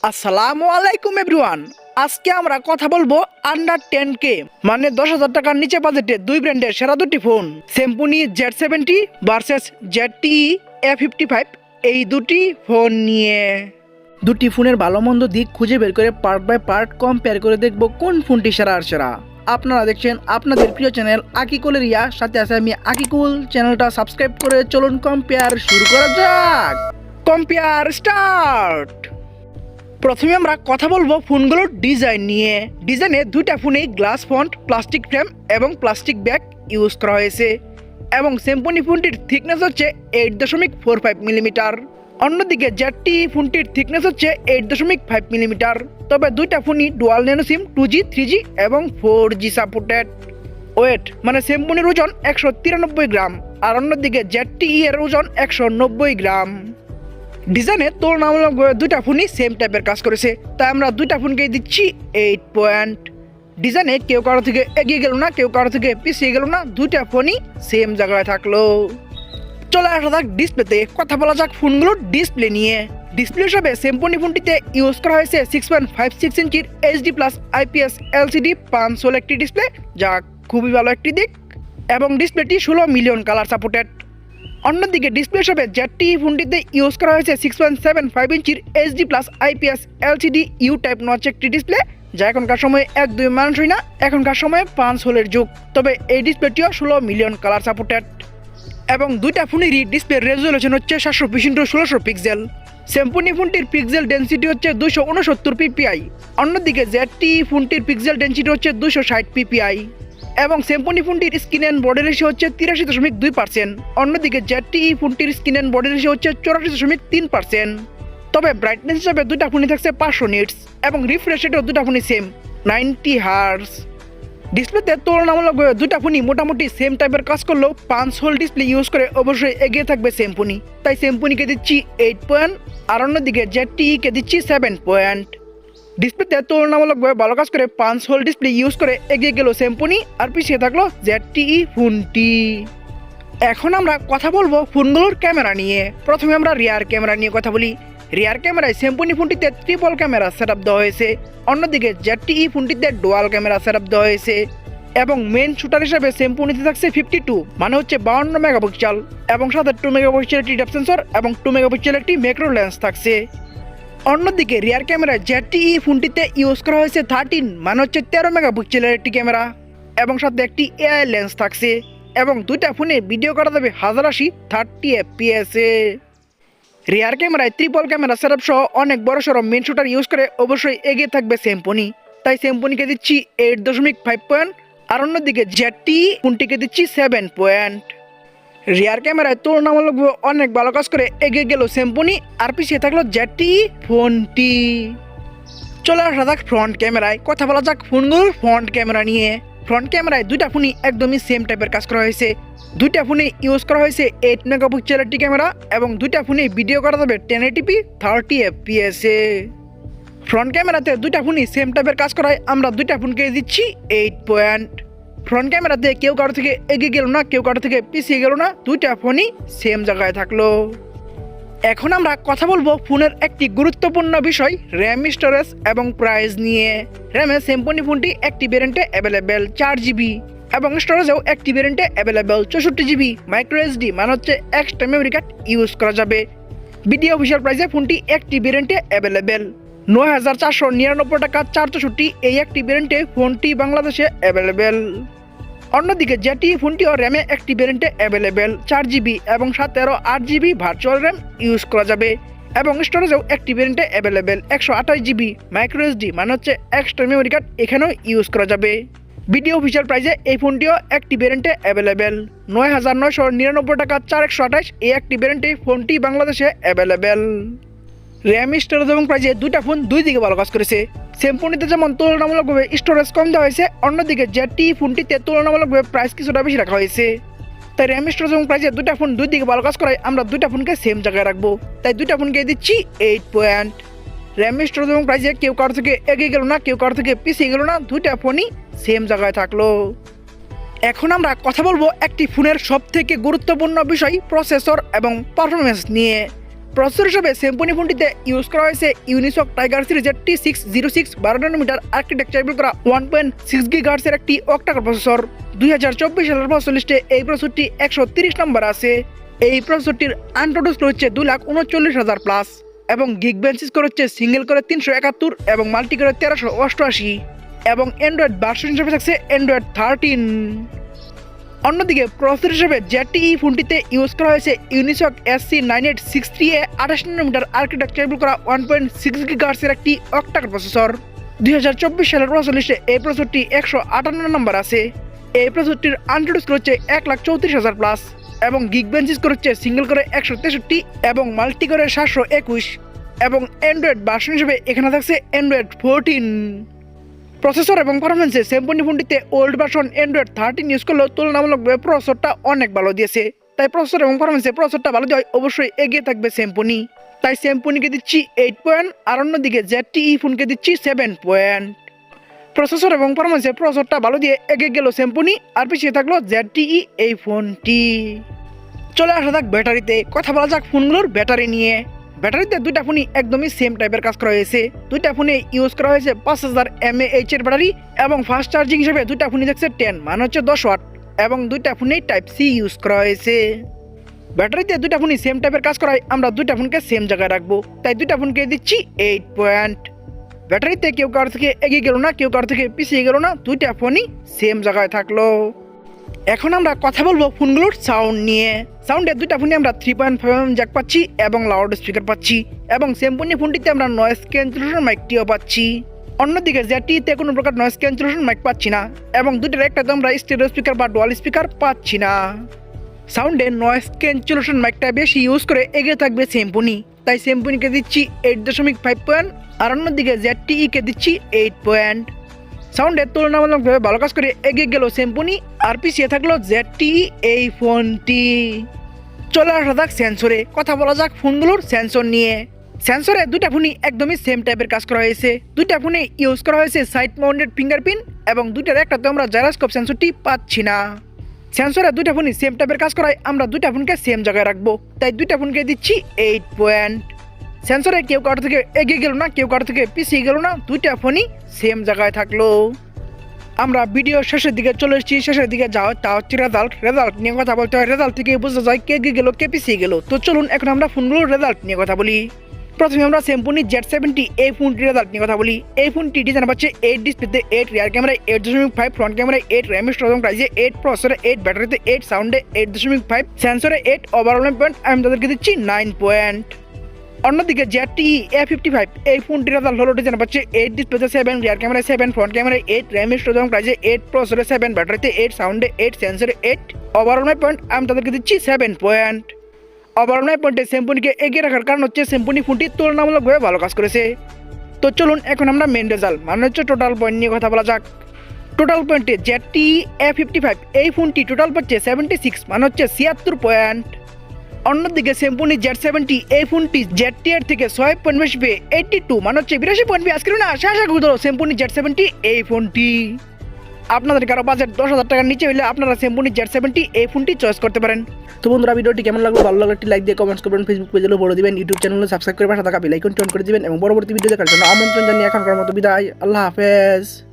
আসসালামু আলাইকুম এভরিওয়ান। আজকে আমরা কথা বলবো আন্ডার 10K মানে 10,000 টাকার নিচে বাজেটে দুই ব্র্যান্ডের সেরা দুটি phone, Samsung Z70 versus ZTE A55। এই দুটি ফোন নিয়ে দুটি ফোনের ভালো মন্দ দিক খুঁজে বের করে পার্ট বাই পার্ট কম্পেয়ার করে দেখব কোন ফোনটি সেরা আর সেরা। আপনারা দেখছেন আপনাদের প্রিয় চ্যানেল আকিকুলের রিয়া, সাথে আছে আমি আকিকুল। চ্যানেলটা সাবস্ক্রাইব করে চলুন কম্পেয়ার শুরু করা যাক। Compare start. প্রথমে আমরা কথা বলবো ফোনগুলোর ডিজাইন নিয়ে। ডিজাইনে দুইটা ফোনেই গ্লাস ফন্ট, প্লাস্টিক ফ্রেম এবং প্লাস্টিক ব্যাগ ইউজ করা হয়েছে এবং স্যামসুং ফোনটির থিকনেস হচ্ছে 8.45 মিলিমিটার। অন্যদিকে ZTE ফোনটির থিকনেস হচ্ছে 8.5 মিলিমিটার। তবে দুইটা ফোনই ডুয়াল ন্যানো সিম 2G 3G এবং 4G সাপোর্টেড। ওয়েট মানে স্যামসুংয়ের ওজন 193 গ্রাম আর অন্যদিকে ZTE এর ওজন 190 গ্রাম। ডিজাইনে তুলনামূলক দুইটা ফোনই সেম টাইপের কাজ করেছে, তাই আমরা দুইটা ফোনকে দিচ্ছি 8 পয়েন্ট। ডিজাইনে কেউ কারো থেকে এগিয়ে গেল না, কেউ কারো থেকে পিছিয়ে গেল না, দুইটা ফোনই সেম জায়গায় থাকলো। চলে আসা যাক ডিসপ্লেতে। কথা বলা যাক ফোনগুলোর ডিসপ্লে নিয়ে। ডিসপ্লে হিসাবে স্যামসুং ফোনটিতে ইউজ করা হয়েছে 6.56 ইঞ্চির HD+ IPS LCD 500 একটি ডিসপ্লে, যা খুবই ভালো একটি দিক এবং ডিসপ্লেটি 16 মিলিয়ন কালার সাপোর্টেড। অন্যদিকে ডিসপ্লে হিসেবে ZTE ফোনটিতে ইউজ করা হয়েছে 6.75 ইঞ্চির HD+ IPS LCD U type notch একটি ডিসপ্লে, যা এখনকার সময়ে 1-2 মানুষই না, এখনকার সময়ে 5 হোলের যুগ। তবে এই ডিসপ্লেটিও 16 মিলিয়ন কালার সাপোর্টেড এবং দুইটা ফোনেরই ডিসপ্লে রেজলিউশন হচ্ছে 720x1600 পিক্সেল। স্যামসুং ফোনটির পিক্সেল ডেন্সিটি হচ্ছে 269 ppi, অন্যদিকে ZTE ফোনটির পিক্সেল ডেন্সিটি হচ্ছে 260 ppi এবং স্যামসুং ফোনটির স্ক্রিন অ্যান্ড বডি রেশিও হচ্ছে 83.2%। অন্যদিকে ZTE ফোনটির স্ক্রিন অ্যান্ড বডি রেশিও হচ্ছে 84.3%। তবে ব্রাইটনেস হিসাবে দুইটা ফোনই থাকছে 500 নিটস এবং রিফ্রেশ রেটও দুটা ফোনই সেম 90 হার্টজ। ডিসপ্লেতে তুলনামূলক দুটা ফোনই মোটামুটি সেম টাইপের কাজ করলেও 5 হোল ডিসপ্লে ইউজ করে অবশ্যই এগিয়ে থাকবে স্যামসুং, তাই স্যামসুংকে দিচ্ছি 8 পয়েন্ট আর অন্যদিকে ZTE কে দিচ্ছি 7 পয়েন্ট। ডিসপ্লেতে তুলনামূলকভাবে ভালো কাজ করে 5 হোল ডিসপ্লে ইউজ করে এগিয়ে গেল স্যামসুং আর পিছিয়ে থাকলো ZTE ফোনটি। এখন আমরা কথা বলবো ফোনগুলোর ক্যামেরা নিয়ে। প্রথমে আমরা রিয়ার ক্যামেরা নিয়ে কথা বলি। রিয়ার ক্যামেরায় স্যামসুং ফোনটিতে ট্রিপল ক্যামেরা সেটআপ দেওয়া হয়েছে, অন্যদিকে ZTE ফোনটিতে ডুয়াল ক্যামেরা সেটআপ দেওয়া হয়েছে এবং মেইন শুটার হিসেবে স্যামসুংতে থাকছে 52 মানে হচ্ছে 52 মেগাপিক্সেল এবং সাথে 2 মেগাপিক্সেল একটি ডেপথ সেন্সর এবং 2 মেগাপিক্সেল একটি ম্যাক্রো লেন্স থাকছে। অন্যদিকে রিয়ার ক্যামেরায় ZTE ফোনটিতে ইউজ করা হয়েছে 13 মানে হচ্ছে 13 মেগাপিক্সেলের একটি ক্যামেরা এবং সাথে একটি AI লেন্স থাকছে এবং দুইটা ফোনে ভিডিও করা যাবে 1080 30 fps এ। রিয়ার ক্যামেরায় ট্রিপল ক্যামেরা সেটআপ সহ অনেক বড় সড়ো মেন শুটার ইউজ করে অবশ্যই এগিয়ে থাকবে স্যামসুং, তাই স্যামসুংকে দিচ্ছি 8.5 পয়েন্ট আর অন্যদিকে ZTE ফোনটিকে দিচ্ছি 7 পয়েন্ট। রিয়ার ক্যামেরায় তুলনামূলকভাবে অনেক ভালো কাজ করে এগিয়ে গেল স্যামসুং আর পিছিয়ে থাকলো ZTE ফোনটি। চলে আসা যাক ফ্রন্ট ক্যামেরায়। কথা বলা যাক ফোনগুলোর ফ্রন্ট ক্যামেরা নিয়ে। ফ্রন্ট ক্যামেরায় দুইটা ফোনই একদমই সেম টাইপের কাজ করা হয়েছে। দুইটা ফোনে ইউজ করা হয়েছে 8 মেগাপিক্সেলের একটি ক্যামেরা এবং দুইটা ফোনে ভিডিও করা যাবে 1080p 30 fps এ। ফ্রন্ট ক্যামেরাতে দুইটা ফোনই সেম টাইপের কাজ করায় আমরা দুইটা ফোনকে দিচ্ছি 8 পয়েন্ট। ফ্রন্ট ক্যামেরাতে কেউ কারো থেকে এগিয়ে গেল না, কেউ কারো থেকে পিছিয়ে গেল না, দুইটা ফোনই সেম জায়গায় থাকলো। এখন আমরা কথা বলবো ফোনের একটি গুরুত্বপূর্ণ বিষয় র্যাম, স্টোরেজ এবং প্রাইস নিয়ে। র্যামে স্যামসুং ফোনটি একটি ভ্যারিয়েন্টে অ্যাভেলেবেল 4GB এবং স্টোরেজেও একটি ভ্যারিয়েন্টে অ্যাভেলেবেল 64GB মাইক্রো SD মানে হচ্ছে এক্সট্রা মেমোরি কার্ড ইউজ করা যাবে। বিডি অফিসিয়াল প্রাইসে ফোনটি একটি ভ্যারিয়েন্টে অ্যাভেলেবেল 9,499 টাকা 464। এই একটি ভ্যারিয়েন্টে ফোনটি বাংলাদেশে অ্যাভেলেবেল। অন্যদিকে ZTE ফোনটিও র্যামে একটি ভ্যারিয়েন্টে অ্যাভেলেবেল 4GB এবং 8GB ভার্চুয়াল র্যাম ইউজ করা যাবে এবং স্টোরেজেও একটি ভ্যারিয়েন্টে অ্যাভেলেবেল 128GB মাইক্রো SD মানে হচ্ছে এক্সট্রা মেমোরি কার্ড এখানেও ইউজ করা যাবে। বিডি অফিসিয়াল প্রাইসে এই ফোনটিও একটি ভ্যারিয়েন্টে অ্যাভেলেবেল 9,999 টাকা 428। এই একটি ভ্যারিয়েন্টে ফোনটি বাংলাদেশে অ্যাভেলেবেল। র্যাম, স্টোরেজ এবং প্রাইসে দুইটা ফোন দুই দিকে ভালো কাজ করেছে। স্যামসুংতে যেমন তুলনামূলকভাবে স্টোরেজ কম দেওয়া হয়েছে, অন্যদিকে ZTE ফোনটিতে তুলনামূলকভাবে প্রাইস কিছুটা বেশি রাখা হয়েছে। তাই র্যাম, স্টোরেজ এবং প্রাইসে দুইটা ফোন দুই দিকে ভালো কাজ করায় আমরা দুইটা ফোনকে সেম জায়গায় রাখবো, তাই দুইটা ফোনকে দিচ্ছি 8 পয়েন্ট। র্যাম, স্টোরেজ এবং প্রাইসে কেউ কারো থেকে এগিয়ে গেল না, কেউ কারো থেকে পিছিয়ে গেল না, দুইটা ফোনই সেম জায়গায় থাকলো। এখন আমরা কথা বলবো একটি ফোনের সব থেকে গুরুত্বপূর্ণ বিষয় প্রসেসর এবং পারফরমেন্স নিয়ে। প্রসেসর হিসেবে স্যামসুং ফোনটিতে ইউজ করা হয়েছে ইউনিসক টাইগার সিরিজের T606 12 ন্যানোমিটার আর্কিটেকচার বিল্ড করা 1.6 GHz এর একটি অক্টা প্রসেসর। 2024 সালের প্রসেসর লিস্টে এই প্রসেসরটি 130 নম্বর আছে। এই প্রসেসরটির আনটোটাল স্কোর হচ্ছে 2,39,000 প্লাস এবং গিগবেঞ্চ স্কোর হচ্ছে সিঙ্গেল করে 371 এবং মাল্টি করে 1388 এবং অ্যান্ড্রয়েড ভার্সন হিসেবে থাকছে অ্যান্ড্রয়েড 13। অন্যদিকে প্রসেসর হিসেবে ZTE ফোনটিতে ইউজ করা হয়েছে Unisoc SC9863A 28 nanometre architecture build করা 1.6 GHz এর একটি অক্টা প্রসেসর। 2024 সালের প্রসেসর লিস্টে এই প্রসেসরটি 158 নম্বর আছে। এই প্রসেসরটির আনটোটাল স্কোর হচ্ছে 1,34,000 প্লাস এবং গিগবেঞ্চ স্কোর হচ্ছে সিঙ্গেল করে 163 এবং মাল্টি করে 721 এবং অ্যান্ড্রয়েড ভার্সন হিসেবে এখানে থাকছে অ্যান্ড্রয়েড 14। প্রসেসর এবং পারফরমেন্সে স্যামসুং ফোনটিতে ওল্ড ভার্সন অ্যান্ড্রয়েড 13 ইউজ করলেও তুলনামূলকভাবে প্রসেসরটা অনেক ভালো দিয়েছে। তাই প্রসেসর এবং পারফরমেন্সে প্রসেসরটা ভালো দেওয়ায় অবশ্যই এগিয়ে থাকবে স্যামসুং। তাই স্যামসুংকে দিচ্ছি 8 পয়েন্ট আর অন্যদিকে ZTE ফোনকে দিচ্ছি 7 পয়েন্ট। প্রসেসর এবং পারফরমেন্সে প্রসেসরটা ভালো দিয়ে এগিয়ে গেল স্যামসুং আর পিছিয়ে থাকলো ZTE এই ফোনটি। চলে আসা যাক ব্যাটারিতে, কথা বলা যাক ফোনগুলোর ব্যাটারি নিয়ে। ব্যাটারিতে দুইটা ফোনই একদমই সেম টাইপের কাজ করা হয়েছে। দুইটা ফোনে ইউজ করা হয়েছে 5000 mAh এর ব্যাটারি এবং ফাস্ট চার্জিং হিসেবে দুইটা ফোনই দেখছে 10 মানে হচ্ছে 10 ওয়াট এবং দুইটা ফোনেই টাইপ সি ইউজ করা হয়েছে। ব্যাটারিতে দুইটা ফোনই সেম টাইপের কাজ করায় আমরা দুইটা ফোনকে সেম জায়গায় রাখবো, তাই দুইটা ফোনকে দিচ্ছি 8 পয়েন্ট। ব্যাটারিতে কেউ কার থেকে এগিয়ে গেল না, কেউ কার থেকে পিছিয়ে গেল না, দুইটা ফোনই সেম জায়গায় থাকলো। এখন আমরা কথা বলবো ফোনগুলোর সাউন্ড নিয়ে। সাউন্ডে দুইটা ফোনে আমরা 3.5mm জ্যাক পাচ্ছি এবং লাউড স্পিকার পাচ্ছি এবং স্যামসুং ফোনটিতে আমরা নয়েজ ক্যান্সেলেশন মাইকটিও পাচ্ছি। অন্যদিকে ZTE-তে কোনো প্রকার নয়েজ ক্যান্সেলেশন মাইক পাচ্ছি না এবং দুইটার একটাতে আমরা স্টেরিও স্পিকার বা ডুয়াল স্পিকার পাচ্ছি না। সাউন্ডে নয়েজ ক্যান্সেলেশন মাইকটা বেশি ইউজ করে এগিয়ে থাকবে স্যামসুং, তাই স্যামসুংকে দিচ্ছি 8.5 পয়েন্ট আর অন্যদিকে ZTE-কে দিচ্ছি 8 পয়েন্ট। সাউন্ডের তুলনামূলকভাবে ভালো কাজ করে এগিয়ে গেল স্যামসুং আর পিছিয়ে থাকলো ZTE এই ফোনটি। চলে আসা যাক সেন্সরে, কথা বলা যাক ফোনগুলোর সেন্সর নিয়ে। সেন্সরে দুইটা ফোনই একদমই সেম টাইপের কাজ করা হয়েছে। দুইটা ফোনে ইউজ করা হয়েছে সাইড মাউন্টেড ফিঙ্গারপ্রিন্ট এবং দুইটার একটাতে আমরা জাইরোস্কোপ সেন্সরটি পাচ্ছি না। সেন্সরে দুইটা ফোনই সেম টাইপের কাজ করায় আমরা দুইটা ফোনকে সেম জায়গায় রাখবো, তাই দুইটা ফোনকে দিচ্ছি 8 পয়েন্ট। সেন্সরে কেউ কারো থেকে এগিয়ে গেল না, কেউ কারো থেকে পিছিয়ে গেল না, দুইটা ফোনই সেম জায়গায় থাকলো। আমরা ভিডিও শেষের দিকে চলে এসেছি। শেষের দিকে যাওয়া তা হচ্ছে রেজাল্ট নিয়ে কথা বলতে হয়। রেজাল্ট থেকে বোঝা যায় কে এগিয়ে গেল কে পিছিয়ে গেল। তো চলুন এখন আমরা ফোনগুলোর রেজাল্ট নিয়ে কথা বলি। প্রথমে আমরা স্যামসুং Z70 এই ফোনটির রেজাল্ট নিয়ে কথা বলি। এই ফোনটি ডিজাইন পাচ্ছে 8 ডিসপ্লেতে 8, রিয়ার ক্যামেরায় 8.5, ফ্রন্ট ক্যামেরায় 8, RAM স্টোরেজ প্রাইসে 8, প্রসেসরে 8, ব্যাটারিতে 8, সাউন্ডে 8.5, সেন্সরে 8, ওভারঅল পয়েন্ট আমি তাদেরকে দিচ্ছি 9 পয়েন্ট। অন্যদিকে ZTE A55 এই ফোনটির রেজাল্ট হলো ডিজাইন পাচ্ছে 8 ডিসপ্লেতে 7, রিয়ার ক্যামেরায় 7, ফ্রন্ট ক্যামেরায় 8, RAM স্টোরেজ প্রাইসে 8, প্রসেসরে 7, ব্যাটারিতে 8, সাউন্ডে 8, সেন্সরে 8, ওভারঅল পয়েন্ট আমি তাদেরকে দিচ্ছি 7 পয়েন্ট। ওভারঅল পয়েন্টে স্যামসুংকে এগিয়ে রাখার কারণ হচ্ছে স্যামসুং ফোনটি তুলনামূলকভাবে ভালো কাজ করেছে। তো চলুন এখন আমরা মেন রেজাল্ট মানে হচ্ছে টোটাল পয়েন্ট নিয়ে কথা বলা যাক। টোটাল পয়েন্টে ZTE A55 এই ফোনটি টোটাল পাচ্ছে 76 মানে হচ্ছে 76 পয়েন্ট। অন্যদিকে স্যামসুং Z70 এই ফোনটি ZTE এর থেকে 6 পয়েন্ট বেশি পেয়ে 82 মানে হচ্ছে 82 পয়েন্ট পেয়ে আজকের না আশা করতে স্যামসুং Z70 এই ফোনটি। আপনাদের কারো বাজেট 10,000 টাকার নিচে হলে আপনারা স্যামসুং Z70 এই ফোনটি চয়েস করতে পারেন। তো বন্ধুরা ভিডিওটি কেমন লাগলো, ভালো লাগলে একটি লাইক দিয়ে কমেন্টস করবেন, ফেসবুক পেজে ফলো দিবেন, ইউটিউব চ্যানেলে সাবস্ক্রাইব করে পাশে থাকা বেল আইকনটি অন করে দিবেন এবং পরবর্তী ভিডিও দেখার জন্য আমন্ত্রণ জানিয়ে এখনকার মতো বিদায়। আল্লাহ হাফেজ।